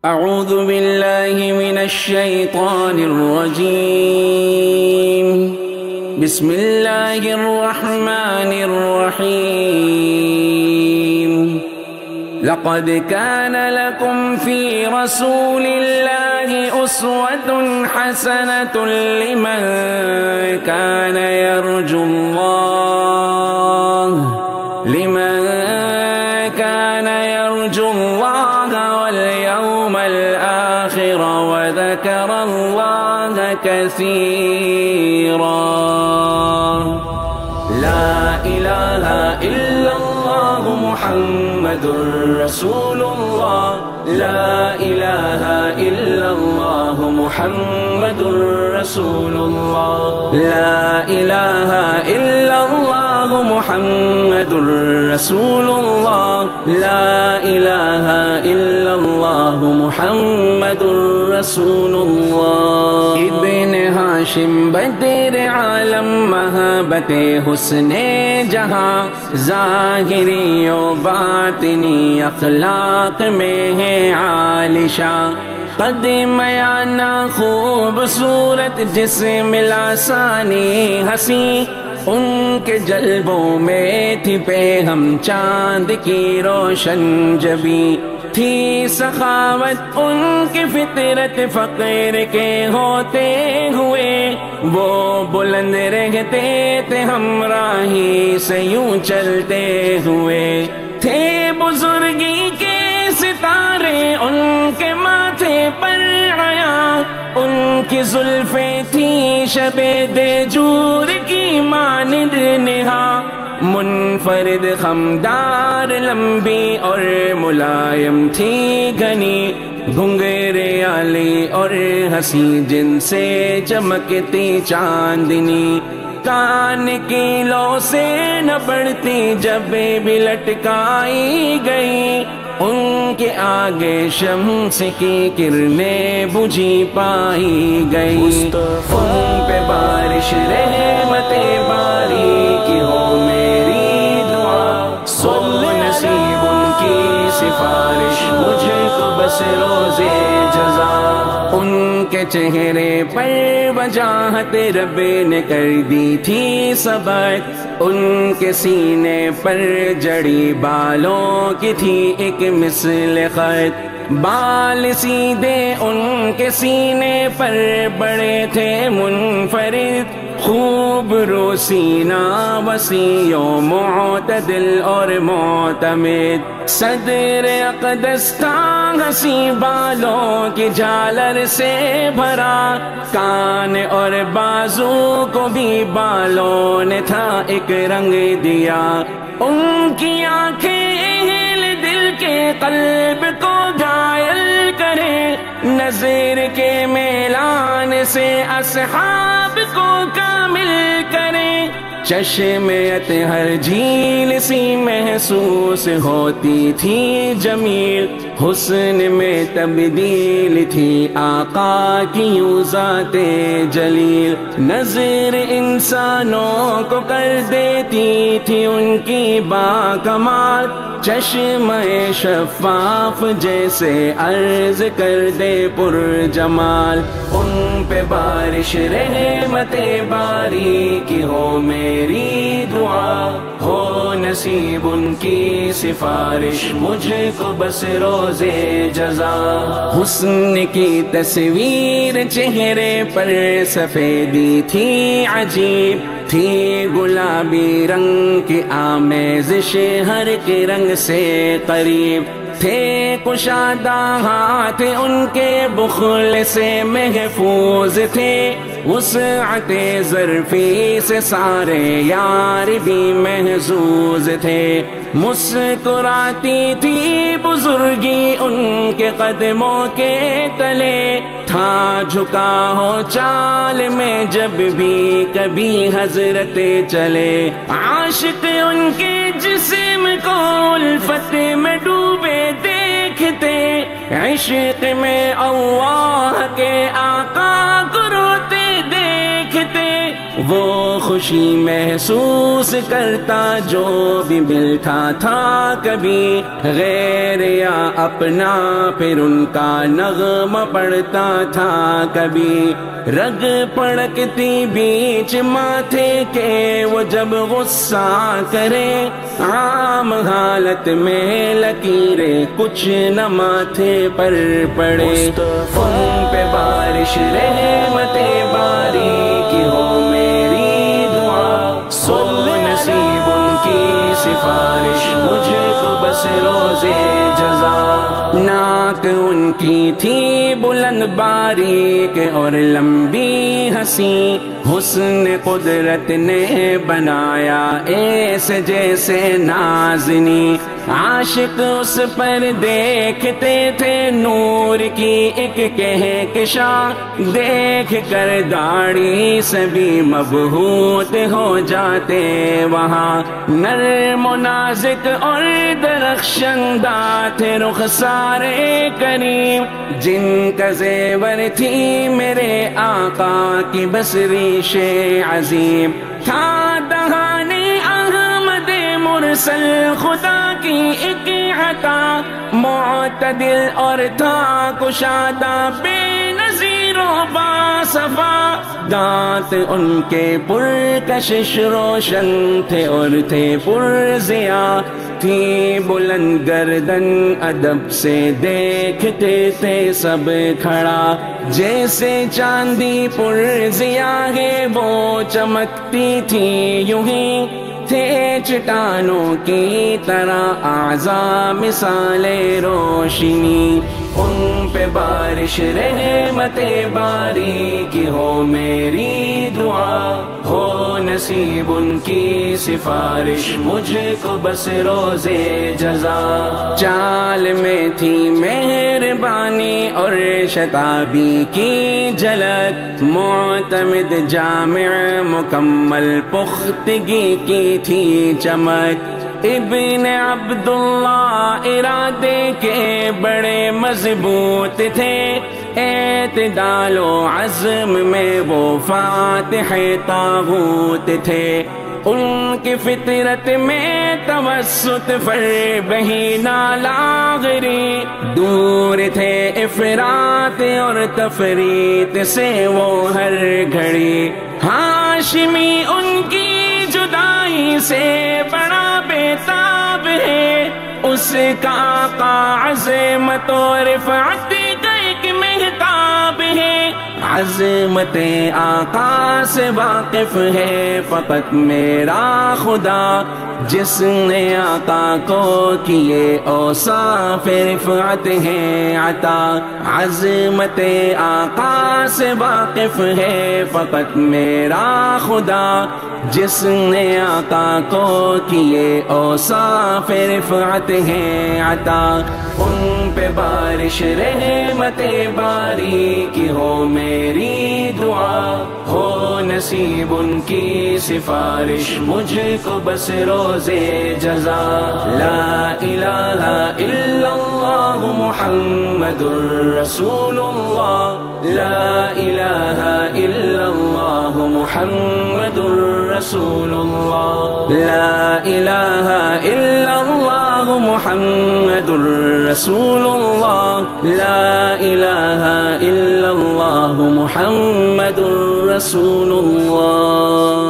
اعوذ باللہ من الشیطان الرجیم بسم اللہ الرحمن الرحیم لقد كان لكم في رسول الله أسوة حسنة لمن كان يرجو الله واليوم الآخر وذكر الله كثيرا. لا إله إلا الله محمد رسول الله. لا إله إلا الله محمد رسول الله. لا إله إلا الله محمد رسول الله. لا إله إلا الله محمد رسول الله. ابن ہاشم بدر عالم محبت حسن جہاں ظاہری و باطنی اخلاق میں ہے عالیشاں. قد میانہ خوبصورت جسم لاسانی ہنسی ان کے جلبوں میں تھی پہ ہم چاند کی روشن جبی. تھی سخاوت ان کی فطرت فقیر کے ہوتے ہوئے وہ بلند رہتے تھے ہمراہی سے یوں چلتے ہوئے. تھے بزرگی کے ستارے ان کے ماتھے پر آیا ان کی زلفیں تھی شب دیجور کی مانند نہا. منفرد خمدار لمبی اور ملائم تھی گھنی گھنگرے علی اور ہنسی جن سے چمکتی چاندنی. کان کی لو سے نہ پڑتی جب بھی لٹکائی گئی ان کے آگے شمس کی کرنیں بجھی پائی گئی. ان پہ بارش رحمت باری کی ہو میری دعا. سو نصیب ان کی سفارش مجھے تو بس روزے جزا. ان کے چہرے پر وجاہت رب نے کر دی تھی سبق. ان کے سینے پر جڑی بالوں کی تھی ایک مثل خط. بال سیدھے ان کے سینے پر بڑے تھے منفرد خوب رو سینہ وسیع و معتدل اور معتمد. صدر اقدس تھا ہنسی بالوں کی جالر سے بھرا. کان اور بازو کو بھی بالوں نے تھا ایک رنگ دیا. ان کی آنکھیں اہل دل کے قلب کو گھائل کرے نظر کے میلان سے اصحاب کو کامل کرے. چشمت ہر جھیل سی محسوس ہوتی تھی جمیل. حسن میں تبدیل تھی آقا کی یوں ذات جلیل. نظر انسانوں کو کر دیتی تھی ان کی باکمال. چشمہ شفاف جیسے عرض کر دے پر جمال. ان پہ بارش رحمت باری کی ہو میری دعا. ہو نصیب ان کی سفارش مجھے کو بس روزے جزا. حسن کی تصویر چہرے پر سفیدی تھی عجیب. تھی گلابی رنگ کی آمیزش ہر کے رنگ سے قریب. تھے کشادہ ہاتھ ان کے بخل سے محفوظ تھے. وسعت ظرفی سے سارے یار بھی محظوظ تھے. مسکراتی تھی بزرگی ان کے قدموں کے تلے. تھا جھکا ہو چال میں جب بھی کبھی حضرت چلے. عاشق ان کے جسم کو الفت میں ڈوبے دیکھتے. عشق میں اللہ کے آقا کو روتے دیکھتے. وہ خوشی محسوس کرتا جو بھی ملتا تھا کبھی، غیر یا اپنا پھر ان کا نغمہ پڑتا تھا کبھی، رگ پڑکتی بیچ ماتھے کے وہ جب غصہ کرے، عام حالت میں لکیریں کچھ نہ ماتھے پر پڑے، ان پہ بارش رحمت باری کی ہو میری دعا، سو نصیب ان کی سفارش مجھ کو بس روزے جزا، ناک ان کی تھی بلند باریک اور لمبی ہنسی، حسن قدرت نے بنایا ایسے جیسے نازنی، عاشق اس پر دیکھتے تھے نور کی ایک کہکشاں، دیکھ کر داڑھی سے بھی مبہوت ہو جاتے وہاں، نرم و نازک اور درخشندہ تھے رخسار کریم، جن کا زیور تھی میرے آقا کی بس ریش عظیم، تھا دہانے احمد مرسل خدا کی ایک عطا، معتدل اور تھا کشادہ بے نظیر و باصفا، دانت ان کے پرکشش روشن تھے اور تھے پرضیاء، تھی بلند گردن ادب سے دیکھتے تھے سب کھڑا، جیسے چاندی پرضیاء ہے وہ چمکتی تھی یوں ہی، تھے چٹانوں کی طرح اعضاء مثال روشنی، ان پہ بارش رحمت باری کی ہو میری دعا، ہو نصیب ان کی سفارش مجھ کو بس روزے جزا، چال میں تھی مہربانی اور شتابی کی جھلک، معتمد جامع مکمل پختگی کی تھی چمک، ابن عبداللہ ارادے کے بڑے مضبوط تھے، اعتدال و عزم میں وہ فاتح طاغوت تھے، ان کی فطرت میں توسط فرب ہی نالاغری، دور تھے افراط اور تفریط سے وہ ہر گھڑی، ہاشمی ان کی جدائی سے بڑا بیتاب ہے، اس کا آقا عظمت و رفعت کا ایک مہتاب ہے، عظمت آقا سے واقف ہے فقط میرا خدا، جس نے آقا کو کیے اوصاف رفعت ہیں عطا، عظمت آقا سے واقف ہے فقط میرا خدا، جس نے آقا کو کیے اوصاف رفعت ہیں عطا، ان پہ بارش رحمت باری کی ہو میری دعا، ہو نصیب ان کی سفارش مجھ کو بس روزے جزا، لا الہ الا اللہ محمد رسول اللہ، لا الہ الا اللہ محمد رسول اللہ، لا الہ الا اللہ محمد رسول اللہ، لا الہ الا اللہ محمد رسول اللہ۔